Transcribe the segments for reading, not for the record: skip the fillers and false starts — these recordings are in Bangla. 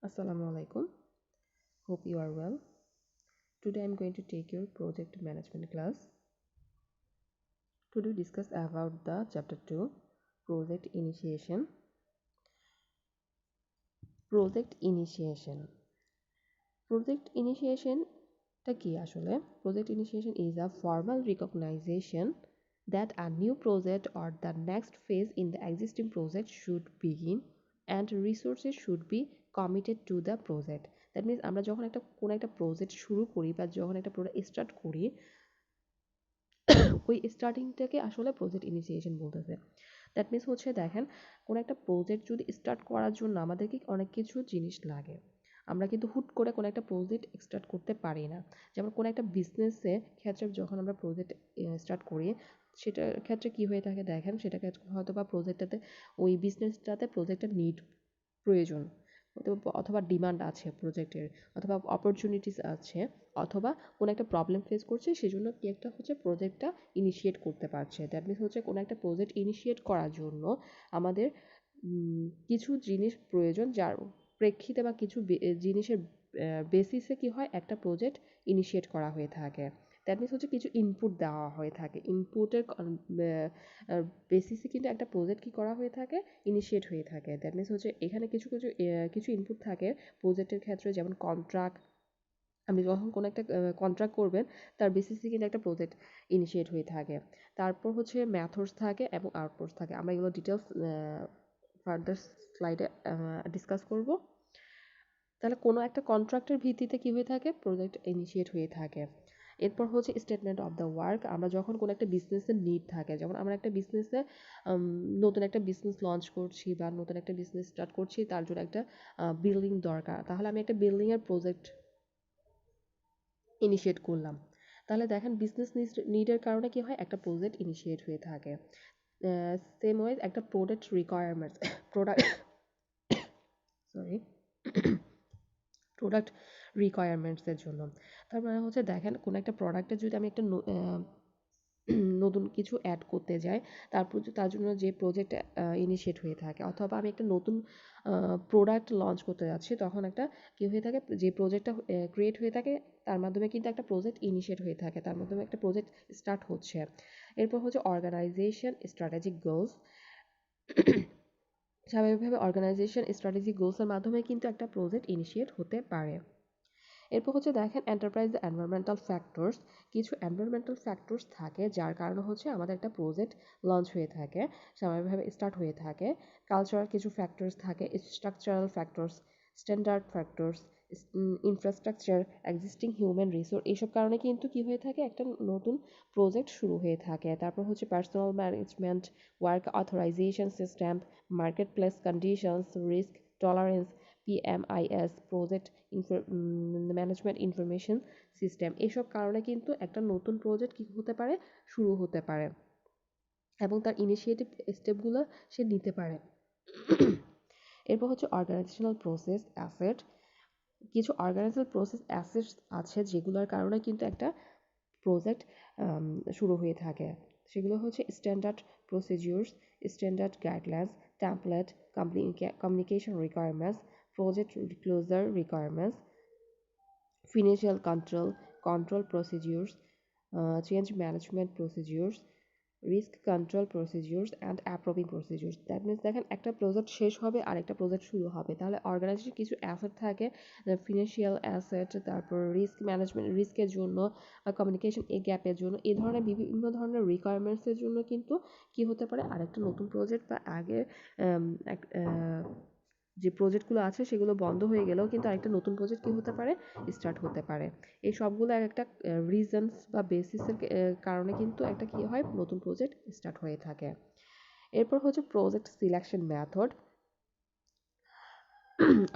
Assalamu alaikum. Hope you are well. Today I'm going to take your project management class. Today discuss about the chapter 2 project initiation. Project initiation. Project initiation টা কি আসলে? Project initiation is a formal recognition that a new project or the next phase in the existing project should begin and resources should be committed to the project. That means আমরা যখন কোনো একটা প্রজেক্ট শুরু করি বা যখন একটা প্রোডাক্ট স্টার্ট করি ওই স্টার্টিংটাকে আসলে প্রজেক্ট ইনিশিয়েশন বলতেছে। দ্যাট মিনস হচ্ছে দেখেন কোনো একটা প্রজেক্ট যদি স্টার্ট করার জন্য আমাদেরকে অনেক কিছু জিনিস লাগে। আমরা কিন্তু হুট করে কোনো একটা প্রজেক্ট স্টার্ট করতে পারি না। যেমন কোনো একটা বিজনেসে ক্ষেত্রে যখন আমরা প্রজেক্ট স্টার্ট করি সেটার ক্ষেত্রে কি হয়ে থাকে দেখেন সেটাকে হয়তো বা প্রজেক্টটাতে ওই বিজনেসটাতে প্রজেক্টের নিড প্রয়োজন অথবা ডিমান্ড আছে প্রজেক্টের অথবা অপরচুনিটিস আছে অথবা কোনো একটা প্রবলেম ফেস করছে সেজন্য কি একটা হচ্ছে প্রজেক্টটা ইনিশিয়েট করতে পারছে। দ্যাট মিনস হচ্ছে কোনো একটা প্রজেক্ট ইনিশিয়েট করার জন্য আমাদের কিছু জিনিস প্রয়োজন যার প্রেক্ষিতে বা কিছু জিনিসের বেসিসে কি হয় একটা প্রজেক্ট ইনিশিয়েট করা হয়ে থাকে। দ্যাট মিনস হচ্ছে কিছু ইনপুট দেওয়া হয়ে থাকে। ইনপুটের বেসিসে কিন্তু একটা প্রজেক্ট কি করা হয়ে থাকে ইনিশিয়েট হয়ে থাকে। দ্যাট মিনস হচ্ছে এখানে কিছু ইনপুট থাকে প্রজেক্টের ক্ষেত্রে যেমন কন্ট্রাক্ট। আপনি যখন কোনো একটা কন্ট্রাক্ট করবেন তার বেসিসে কিন্তু একটা প্রজেক্ট ইনিশিয়েট হয়ে থাকে। তারপর হচ্ছে মেথডস থাকে এবং আউটপুটস থাকে। আমরা এগুলো ডিটেলস ফার্দার স্লাইডে ডিসকাস করব। তাহলে কোনো একটা কন্ট্রাক্টের ভিত্তিতে কি হয়ে থাকে প্রজেক্ট ইনিশিয়েট হয়ে থাকে। এরপর হচ্ছে স্টেটমেন্ট অফ দ্য ওয়ার্ক। আমরা যখন কোনো একটা বিজনেসের নিড থাকে যেমন আমরা একটা বিজনেসে নতুন একটা বিজনেস লঞ্চ করছি বা নতুন একটা বিজনেস স্টার্ট করছি তার জন্য একটা বিল্ডিং দরকার। তাহলে আমি একটা বিল্ডিংয়ের প্রজেক্ট ইনিশিয়েট করলাম। তাহলে দেখেন বিজনেস নিডের কারণে কি হয় একটা প্রজেক্ট ইনিশিয়েট হয়ে থাকে। সেম ওয়েজ একটা product requirements product sorry product রিকোয়ারমেন্টসের জন্য। তার মানে হচ্ছে দেখেন কোনো একটা প্রোডাক্টে যদি আমি একটা নতুন কিছু অ্যাড করতে যাই তারপর তার জন্য যে প্রজেক্ট ইনিশিয়েট হয়ে থাকে অথবা আমি একটা নতুন প্রোডাক্ট লঞ্চ করতে যাচ্ছি তখন একটা কি হয়ে থাকে যে প্রজেক্টটা ক্রিয়েট হয়ে থাকে তার মাধ্যমে কিন্তু একটা প্রজেক্ট ইনিশিয়েট হয়ে থাকে তার মাধ্যমে একটা প্রজেক্ট স্টার্ট হচ্ছে। এরপর হচ্ছে অর্গানাইজেশন স্ট্র্যাটেজিক গোলস। স্বাভাবিকভাবে অর্গানাইজেশন স্ট্র্যাটেজিক গোলসের মাধ্যমে কিন্তু একটা প্রজেক্ট ইনিশিয়েট হতে পারে। এরপর হচ্ছে দেখেন এন্টারপ্রাইজ এনভায়রনমেন্টাল ফ্যাক্টরস। কিছু এনভায়রনমেন্টাল ফ্যাক্টরস থাকে যার কারণে হচ্ছে আমাদের একটা প্রজেক্ট লঞ্চ হয়ে থাকে স্বাভাবিকভাবে স্টার্ট হয়ে থাকে। কালচারাল কিছু ফ্যাক্টরস থাকে, structural factors, standard factors, infrastructure, existing human resource. এইসব কারণে কিন্তু কি হয়ে থাকে একটা নতুন প্রজেক্ট শুরু হয়ে থাকে। তারপর হচ্ছে personal management, work authorisation system, market place conditions, risk tolerance, PMIS project management information system. এসব কারণে কিন্তু একটা নতুন প্রজেক্ট কী হতে পারে শুরু হতে পারে এবং তার ইনিশিয়েটিভ স্টেপগুলো সে নিতে পারে। এরপর হচ্ছে অর্গানাইজেশনাল প্রসেস অ্যাসেট। কিছু অর্গানাইজেশনাল প্রসেস অ্যাসেটস আছে যেগুলোর কারণে কিন্তু একটা প্রজেক্ট শুরু হয়ে থাকে। সেগুলো হচ্ছে standard procedures, standard guidelines, template, communication requirements, project closure requirements, financial control procedures, change management procedures, risk control procedures and approving procedures. That means দেখেন একটা প্রজেক্ট শেষ হবে আর একটা প্রজেক্ট শুরু হবে তাহলে অর্গানাইজেশন কিছু অ্যাসেট থাকে ফিনান্সিয়াল অ্যাসেট তারপর রিস্ক ম্যানেজমেন্ট রিস্কের জন্য বা কমিউনিকেশন গ্যাপের জন্য এই ধরনের বিভিন্ন ধরনের রিকোয়ারমেন্টসের জন্য কিন্তু কি হতে পারে আরেকটা নতুন প্রজেক্ট বা আগে যে প্রজেক্টগুলো আছে সেগুলো বন্ধ হয়ে গেলেও কিন্তু আরেকটা নতুন প্রজেক্ট কি হতে পারে স্টার্ট হতে পারে। এই সবগুলো একটা রিজনস বা বেসিসের কারণে কিন্তু একটা কি হয় নতুন প্রজেক্ট স্টার্ট হয়ে থাকে। এরপর হচ্ছে প্রজেক্ট সিলেকশন মেথড।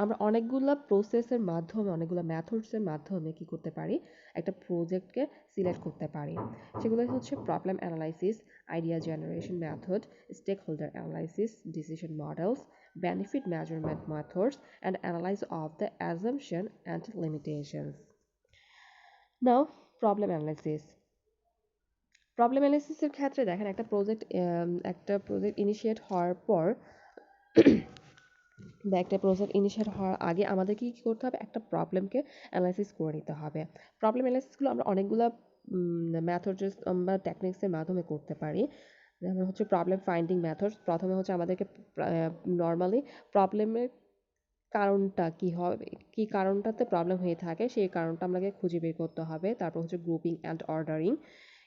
আমরা অনেকগুলো মেথডসের মাধ্যমে কি করতে পারি একটা প্রজেক্টকে সিলেক্ট করতে পারি। সেগুলো হচ্ছে problem analysis, idea generation method, stakeholder analysis, decision models, benefit measurement methods, and analysis of the assumption and limitations. Now, problem analysis. Problem অ্যানালাইসিসের ক্ষেত্রে দেখেন একটা প্রজেক্ট ইনিশিয়েট হওয়ার পর বা একটা প্রজেক্ট ইনিশিয়েট হওয়ার আগে আমাদেরকে কী করতে হবে, একটা প্রবলেমকে অ্যানালাইসিস করে নিতে হবে। প্রবলেম অ্যানালাইসিসগুলো আমরা অনেকগুলো মেথডস বা টেকনিক্সের মাধ্যমে করতে পারি। যেমন হচ্ছে প্রবলেম ফাইন্ডিং মেথডস। প্রথমে হচ্ছে আমাদেরকে নর্মালি প্রবলেমের কারণটা কী হবে, কী কারণটাতে প্রবলেম হয়ে থাকে সেই কারণটা আমাকে খুঁজে বের করতে হবে। তারপর হচ্ছে গ্রুপিং অ্যান্ড অর্ডারিং।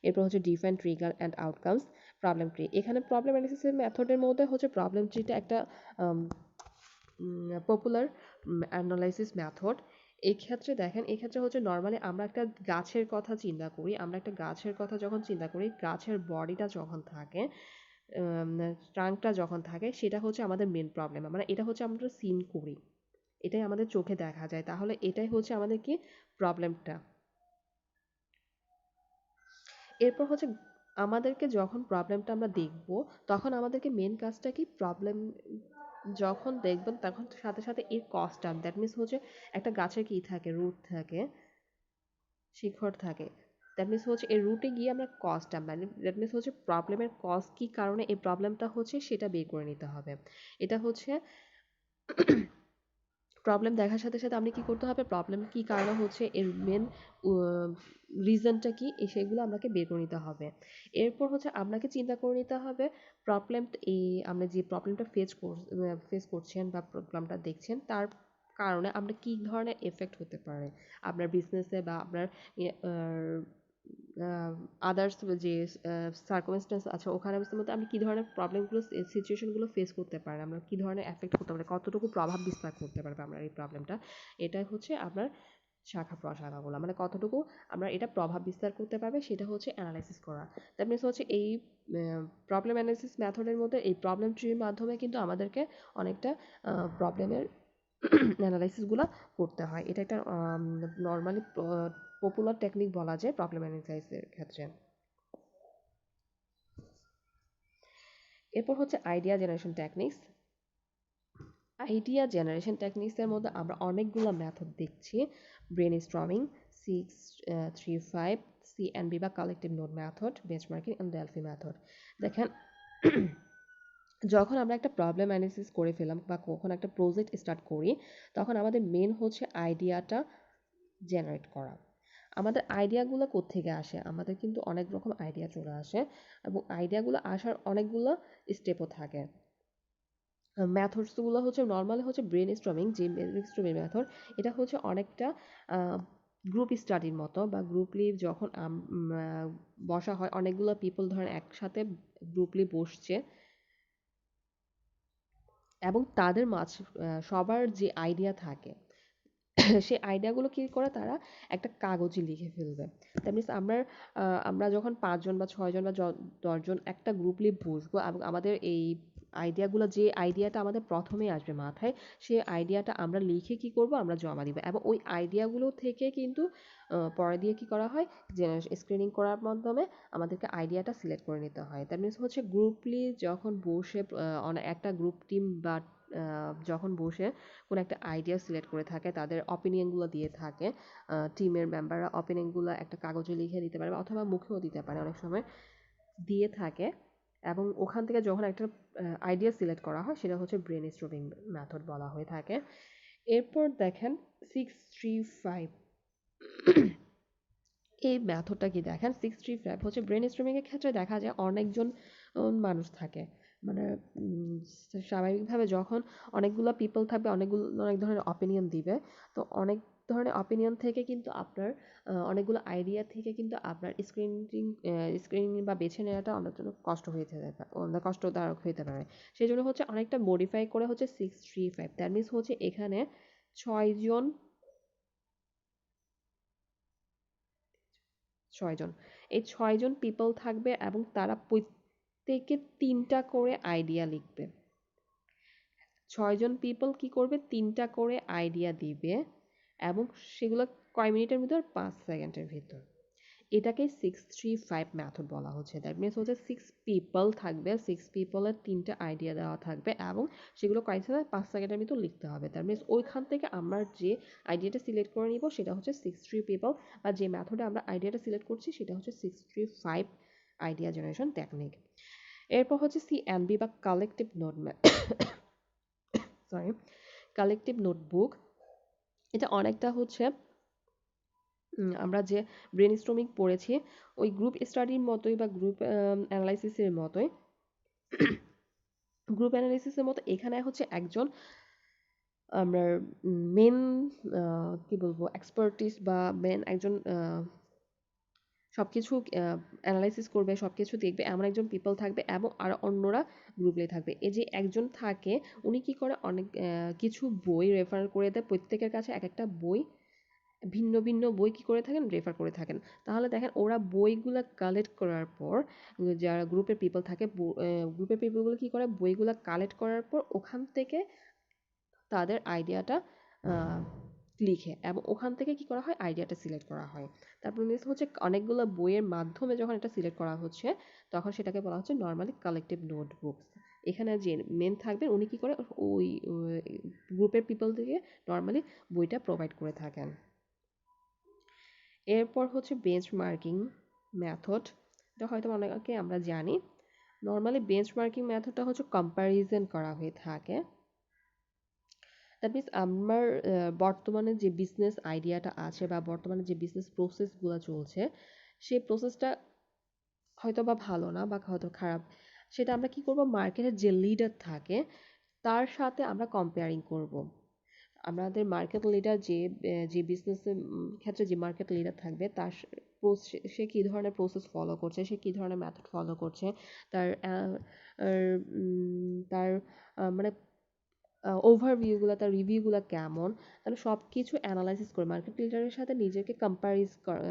এরপর হচ্ছে define trigger and outcomes. Problem tree, এখানে প্রবলেম অ্যানালিসিসের মেথডের মধ্যে হচ্ছে প্রবলেম ট্রিটা একটা পপুলার অ্যানালাইসিস মেথড। এই ক্ষেত্রে দেখেন, এই ক্ষেত্রে হচ্ছে নর্মালি আমরা একটা গাছের কথা চিন্তা করি, আমরা একটা গাছের কথা যখন চিন্তা করি, গাছের বডিটা যখন থাকে, ট্রাঙ্কটা যখন থাকে, সেটা হচ্ছে আমাদের মেন প্রবলেম। মানে এটা হচ্ছে আমরা সিন করি, এটাই আমাদের চোখে দেখা যায়, তাহলে এটাই হচ্ছে আমাদের কি প্রবলেমটা। এরপর হচ্ছে আমাদেরকে যখন প্রবলেমটা আমরা দেখব, তখন আমাদেরকে মেন কাজটা কি, প্রবলেম যখন দেখবেন তখন সাথে সাথে এর কজটা, দ্যাট মিনস হচ্ছে একটা গাছের কি থাকে, রুট থাকে, শিকড় থাকে। দ্যাট মিনস হচ্ছে এর রুটে গিয়ে আমরা কজটা, মানে দ্যাট মিনস হচ্ছে প্রবলেমের কজ কি কারণে এই প্রবলেমটা হচ্ছে সেটা বের করে নিতে হবে। এটা হচ্ছে প্রবলেম দেখার সাথে সাথে আপনি কি করতে হবে, প্রবলেম কি কারণে হচ্ছে এর মেন রিজনটা কি, সেগুলো আপনাকে বের করে নিতে হবে। এরপর হচ্ছে আপনাকে চিন্তা করে নিতে হবে প্রবলেম, এই আমরা যে প্রবলেমটা ফেস করছেন বা প্রবলেমটা দেখছেন, তার কারণে আমরা কি ধরনের এফেক্ট হতে পারে আপনার বিজনেসে বা আপনার আদার্স যে সার্কামস্টেন্স আছে ওখানে মধ্যে আপনি কী ধরনের প্রবলেমগুলো, সিচুয়েশনগুলো ফেস করতে পারেন, আপনার কী ধরনের এফেক্ট করতে পারে, কতটুকু প্রভাব বিস্তার করতে পারবে আপনার এই প্রবলেমটা। এটাই হচ্ছে আপনার শাখা প্রশাখাগুলো, মানে কতটুকু আমরা এটা প্রভাব বিস্তার করতে পারবে সেটা হচ্ছে অ্যানালাইসিস করা। দ্যাট মিনস হচ্ছে এই প্রবলেম অ্যানালাইসিস মেথডের মধ্যে এই প্রবলেম ট্রির মাধ্যমে কিন্তু আমাদেরকে অনেকটা প্রবলেমের অ্যানালাইসিসগুলো করতে হয়। এটা একটা নর্মালি পপুলার টেকনিক বলা যায় প্রবলেম অ্যানালাইসিসের ক্ষেত্রে। এরপর হচ্ছে idea generation techniques. Idea generation টেকনিক্সের মধ্যে আমরা অনেকগুলো মেথড দেখছি। ব্রেন স্ট্রমিং, 6-3-5, CNB বা collective note method, benchmarking and Delphi method. দেখেন, যখন আমরা একটা প্রবলেম অ্যানালিসিস করে ফেলাম বা কখন একটা প্রজেক্ট স্টার্ট করি, তখন আমাদের মেন হচ্ছে আইডিয়াটা জেনারেট করা। আমাদের আইডিয়াগুলো কোত্থেকে আসে, আমাদের কিন্তু অনেক রকম আইডিয়া চলে আসে এবং আইডিয়াগুলো আসার অনেকগুলো স্টেপও থাকে। মেথডসগুলো হচ্ছে নর্মালি হচ্ছে ব্রেন স্টর্মিং, যে ব্রেন স্টর্মিং মেথড, এটা হচ্ছে অনেকটা গ্রুপ স্টাডির মতো বা গ্রুপলি যখন বসা হয়, অনেকগুলো পিপল ধরেন একসাথে গ্রুপলি বসছে এবং তাদের সবার যে আইডিয়া থাকে সেই আইডিয়াগুলো কী করে, তারা একটা কাগজে লিখে ফেলবে। দ্যাট মিনস আমরা যখন 5 জন বা 6 জন বা 10 জন একটা গ্রুপলি বসবো এবং আমাদের এই আইডিয়াগুলো, যে আইডিয়াটা আমাদের প্রথমেই আসবে মাথায়, সেই আইডিয়াটা আমরা লিখে কি করব, আমরা জমা দিব এবং ওই আইডিয়াগুলো থেকে কিন্তু পরে দিয়ে কি করা হয়, যে স্ক্রিনিং করার মাধ্যমে আমাদেরকে আইডিয়াটা সিলেক্ট করে নিতে হয়। দ্যাট মিনস হচ্ছে গ্রুপলি যখন বসে একটা গ্রুপ টিম বা যখন বসে কোনো একটা আইডিয়া সিলেক্ট করে থাকে, তাদের অপিনিয়নগুলো দিয়ে থাকে, টিমের মেম্বাররা অপিনিয়নগুলো একটা কাগজে লিখে দিতে পারে অথবা মুখেও দিতে পারে, অনেক সময় দিয়ে থাকে এবং ওখান থেকে যখন একটা আইডিয়া সিলেক্ট করা হয় সেটা হচ্ছে ব্রেন স্ট্রমিং মেথড বলা হয়ে থাকে। এরপর দেখেন 6-3-5, এই মেথডটা কি দেখেন, 6-3-5 হচ্ছে ব্রেন স্ট্রমিংয়ের ক্ষেত্রে দেখা যায় অনেকজন মানুষ থাকে, মানে স্বাভাবিকভাবে যখন অনেকগুলো পিপল থাকবে, অনেক ধরনের অপিনিয়ন দিবে, তো অনেক ধরনের অপিনিয়ন থেকে কিন্তু আপনার অনেকগুলো আইডিয়া থেকে কিন্তু আপনার স্ক্রিনিং বা বেছে নেওয়াটা অনেক জন্য কষ্টদায়ক হতে পারে। সেই জন্য হচ্ছে অনেকটা মডিফাই করে হচ্ছে 6-3-5, দ্যাট মিনস হচ্ছে এখানে 6 জন, 6 জন, এই 6 জন পিপল থাকবে এবং তারা প্রত্যেকে 3টা করে আইডিয়া লিখবে। 6 জন পিপল কি করবে, 3টা করে আইডিয়া দিবে এবং সেগুলো কয় মিনিটের ভিতর, 5 সেকেন্ডের ভিতর। এটাকে 6-3-5 মেথড বলা হচ্ছে। দ্যাট মিনস হচ্ছে 6 পিপল থাকবে, 6 পিপলের 3টা আইডিয়া দেওয়া থাকবে এবং সেগুলো কয়েক সেকেন্ড, 5 সেকেন্ডের ভিতর লিখতে হবে। দ্যাট মিনস ওইখান থেকে আমরা যে আইডিয়াটা সিলেক্ট করে নিব সেটা হচ্ছে 6-3-পিপল, বা যে মেথডে আমরা আইডিয়াটা সিলেক্ট করছি সেটা হচ্ছে 6-3-5 আইডিয়া জেনারেশন টেকনিক। এরপর হচ্ছে CNB বা collective note sorry collective notebook, এটা অনেকটা হচ্ছে আমরা যে ব্রেনস্টর্মিং পড়েছি ওই গ্রুপ স্টাডির মতোই বা গ্রুপ অ্যানালাইসিসের মতোই। গ্রুপ অ্যানালাইসিসের মতো এখানে হচ্ছে একজন আমরা মেন কি বলবো এক্সপার্টিস বা মেন একজন সবকিছু অ্যানালাইসিস করবে, সবকিছু দেখবে এমন একজন পিপল থাকবে এবং আর অন্যরা গ্রুপে থাকবে। এই যে একজন থাকে উনি কি করে অনেক কিছু বই রেফার করে দেয়, প্রত্যেকের কাছে এক একটা বই ভিন্ন ভিন্ন বই কি করে থাকেন রেফার করে থাকেন। তাহলে দেখেন ওরা বইগুলা কালেক্ট করার পর যারা গ্রুপের পিপল থাকে গ্রুপের পিপলগুলো কি করে বইগুলা কালেক্ট করার পর ওখান থেকে তাদের আইডিয়াটা লিখে এবং ওখান থেকে কি করা হয় আইডিয়াটা সিলেক্ট করা হয়। তারপর মিনস হচ্ছে অনেকগুলো বইয়ের মাধ্যমে যখন এটা সিলেক্ট করা হচ্ছে তখন সেটাকে বলা হচ্ছে নর্মালি কালেকটিভ নোটবুকস। এখানে যে মেন থাকবেন উনি কি করে ওই গ্রুপের পিপল থেকে নর্মালি বইটা প্রোভাইড করে থাকেন। এরপর হচ্ছে বেঞ্চমার্কিং মেথড, এটা হয়তো অনেকে আমরা জানি। নর্মালি বেঞ্চমার্কিং মেথডটা হচ্ছে কম্প্যারিজন করা হয়ে থাকে। দ্যাট মিনস আমার বর্তমানে যে বিজনেস আইডিয়াটা আছে বা বর্তমানে যে বিজনেস প্রসেসগুলো চলছে সেই প্রসেসটা হয়তো বা ভালো না বা হয়তো খারাপ, সেটা আমরা কি করব মার্কেটের যে লিডার থাকে তার সাথে আমরা কম্পেয়ারিং করব। আমাদের মার্কেট লিডার যে বিজনেসের ক্ষেত্রে যে মার্কেট লিডার থাকবে তার সে কী ধরনের প্রসেস ফলো করছে, সে কী ধরনের মেথড ফলো করছে, তার তার মানে ওভারভিউগুলো তার রিভিউগুলো কেমন, তাহলে সব কিছু অ্যানালাইসিস করে মার্কেট লিডারের সাথে নিজেকে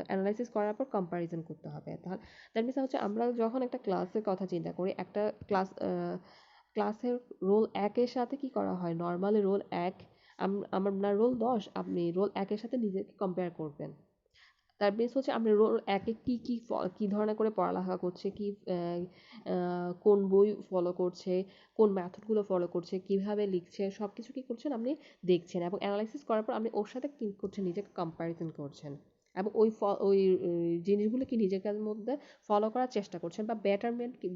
অ্যানালাইসিস করার পর কম্প্যারিজন করতে হবে। তাহলে দ্যাট মিনস হচ্ছে আমরা যখন একটা ক্লাসের কথা চিন্তা করি একটা ক্লাসের রোল 1 এর সাথে কি করা হয় নর্মালি রোল 1 আপনার রোল 10 আপনি রোল 1 এর সাথে নিজেকে কম্পেয়ার করবেন। তার বেস হচ্ছে আপনি রোল 1 এ কি ধরনের করে পড়ালেখা করছে, কোন বই ফলো করছে, কোন মেথডগুলো ফলো করছে, কিভাবে লিখছে, সবকিছু কি করছেন আপনি দেখছেন এবং অ্যানালাইসিস করার পর আপনি ওর সাথে কি করছেন নিজেকে কম্প্যারিজন করছেন এবং ওই জিনিসগুলো কি নিজের মধ্যে ফলো করার চেষ্টা করছেন বা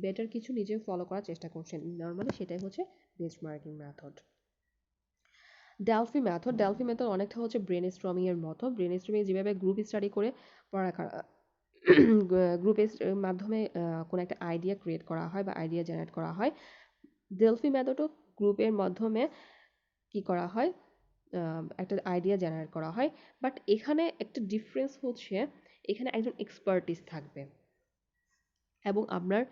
বেটার কিছু নিজে ফলো করার চেষ্টা করছেন। নর্মালি সেটাই হচ্ছে বেঞ্চমার্কিং মেথড। ডেলফি মেথড অনেকটা হচ্ছে ব্রেন স্টর্মিং এর মতো। ব্রেন স্টর্মিং যেভাবে গ্রুপ স্টাডি করে পড়ালেখা গ্রুপের মাধ্যমে কোনো একটা আইডিয়া ক্রিয়েট করা হয় বা আইডিয়া জেনারেট করা হয়, ডেলফি মেথডও গ্রুপের মাধ্যমে কি করা হয় একটা আইডিয়া জেনারেট করা হয়। বাট এখানে একটা ডিফারেন্স হচ্ছে এখানে একজন এক্সপার্টিস থাকবে এবং আপনার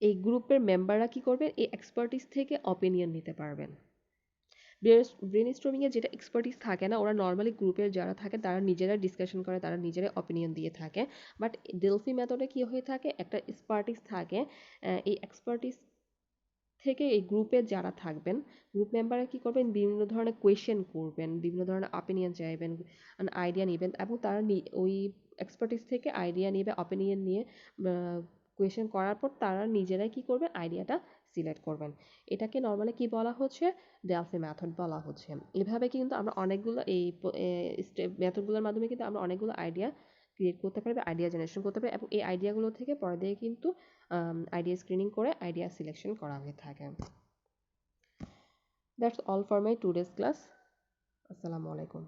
এই গ্রুপের মেম্বাররা কি করবে এই এক্সপার্টিস থেকে অপিনিয়ন নিতে পারবেন। ব্রেনস্টর্মিং এ যেটা এক্সপার্টিস থাকে না, ওরা নর্মালি গ্রুপের যারা থাকে তারা নিজেরা ডিসকাশন করে, তারা নিজেরাই অপিনিয়ন দিয়ে থাকে। বাট ডেলফি মেথডে কি হয়ে থাকে একটা এক্সপার্টিস থাকে, এই এক্সপার্টিস থেকে এই গ্রুপে যারা থাকবেন গ্রুপ মেম্বাররা কি করবেন বিভিন্ন ধরনের কোয়েশ্চেন করবেন, বিভিন্ন ধরনের অপিনিয়ন চাইবেন, আইডিয়া নেবেন এবং তারা ওই এক্সপার্টিস থেকে আইডিয়া নেবে, অপিনিয়ন নিয়ে কোয়েশ্চেন করার পর তারা নিজেরাই কি করবেন আইডিয়াটা সিলেক্ট করবেন। এটাকে নর্মালি কি বলা হচ্ছে ডেলফি মেথড বলা হচ্ছে। এভাবে কিন্তু আমরা অনেকগুলো এই স্টেপ মেথডগুলোর মাধ্যমে কিন্তু আমরা অনেকগুলো আইডিয়া ক্রিয়েট করতে পারি বা আইডিয়া জেনারেশন করতে পারি এবং এই আইডিয়াগুলো থেকে পরে দিয়ে কিন্তু আইডিয়া স্ক্রিনিং করে আইডিয়া সিলেকশন করা হয়ে থাকে। That's all for my today's class. আসসালামু আলাইকুম।